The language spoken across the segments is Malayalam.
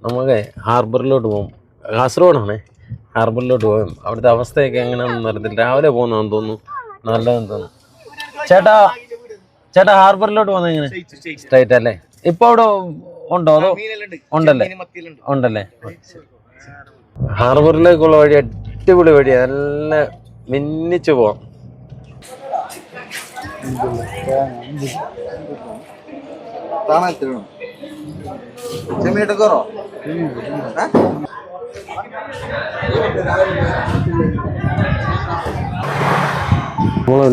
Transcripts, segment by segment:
നമുക്ക് ഹാർബറിലോട്ട് പോകും. കാസർഗോഡാണേ. ഹാർബറിലോട്ട് പോകും. അവിടുത്തെ അവസ്ഥയൊക്കെ എങ്ങനെയാണെന്ന് അറിയത്തില്ല. രാവിലെ പോകുന്നതെന്ന് തോന്നുന്നു. നല്ലതെന്ന് തോന്നുന്നു. ചേട്ടാ ഹാർബറിലോട്ട് പോകുന്നത് എങ്ങനെ? സ്ട്രൈറ്റ് അല്ലേ? ഇപ്പൊ അവിടെ ഉണ്ടോ? അതോ ഉണ്ടല്ലേ? ഹാർബറിലേക്കുള്ള വഴി അടിപൊളി വഴിയാ. നല്ല മിന്നിച്ചു പോവാം.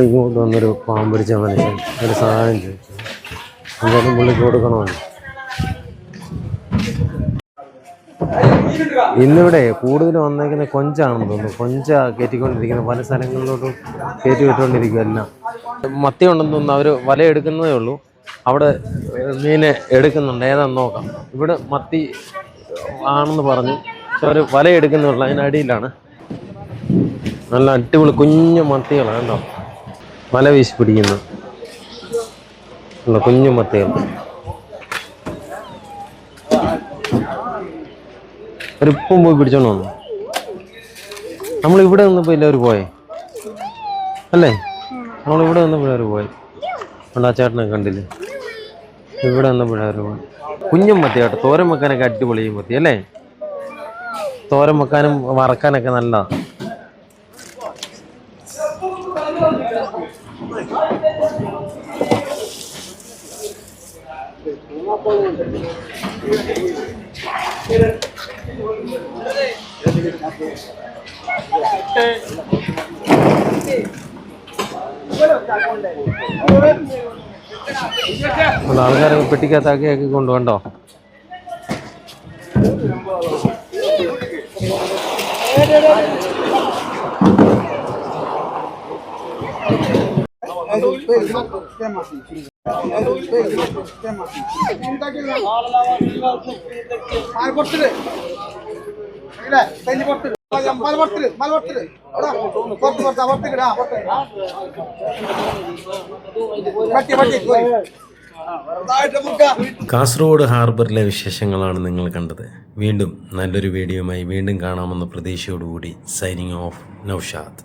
ഇങ്ങോട്ട് വന്നൊരു പാമ്പടിച്ച മനുഷ്യൻ ഒരു സഹായം ചോദിച്ചു. എന്തായാലും പുള്ളിക്ക് കൊടുക്കണമെന്ന്. ഇന്നിവിടെ കൂടുതൽ വന്നേക്കുന്ന കൊഞ്ചാണെന്ന് തോന്നുന്നു. കൊഞ്ച കയറ്റിക്കൊണ്ടിരിക്കുന്ന പല സ്ഥലങ്ങളിലോട്ടും കയറ്റി വിട്ടുകൊണ്ടിരിക്കുക. എല്ലാം മത്തി ഉണ്ടെന്ന് തോന്നുന്നു. അവർ വല എടുക്കുന്നതേ ഉള്ളൂ. അവിടെ മീനെ എടുക്കുന്നുണ്ട്. ഏതാണെന്ന് നോക്കാം. ഇവിടെ മത്തി ആണെന്ന് പറഞ്ഞു. പക്ഷെ അവർ വല എടുക്കുന്നുള്ളൂ. അതിനടിയിലാണ്. നല്ല അടിപൊളി കുഞ്ഞു മത്തികളാണ് കേട്ടോ. വല വീശി പിടിക്കുന്നു കുഞ്ഞു മത്തികൾ. ഒരിപ്പം പോയി പിടിച്ചോണ്ട് വന്നു. നമ്മളിവിടെ നിന്നപ്പോൾ ഇല്ല അവർ പോയേ അല്ലേ? നമ്മളിവിടെ നിന്നപ്പോഴവർ പോയി. അതുകൊണ്ട് ആ ചേട്ടനെ കണ്ടില്ലേ? ഇവിടെ നിന്നപ്പോഴവർ പോയി. കുഞ്ഞും മത്തി കേട്ടോ. തോരൻ വെക്കാനൊക്കെ അടിപൊളി മത്തി അല്ലേ? തോരൻ വെക്കാനും വറക്കാനൊക്കെ നല്ലതാണ്. ആൾക്കാരെ പെട്ടിക്കകത്താക്കി കൊണ്ടുപോകണ്ടോ? കാസർഗോഡ് ഹാർബറിലെ വിശേഷങ്ങളാണ് നിങ്ങൾ കണ്ടത്. വീണ്ടും നല്ലൊരു വീഡിയോയുമായി വീണ്ടും കാണാമെന്ന പ്രതീക്ഷയോടുകൂടി സൈനിങ് ഓഫ് നൗഷാദ്.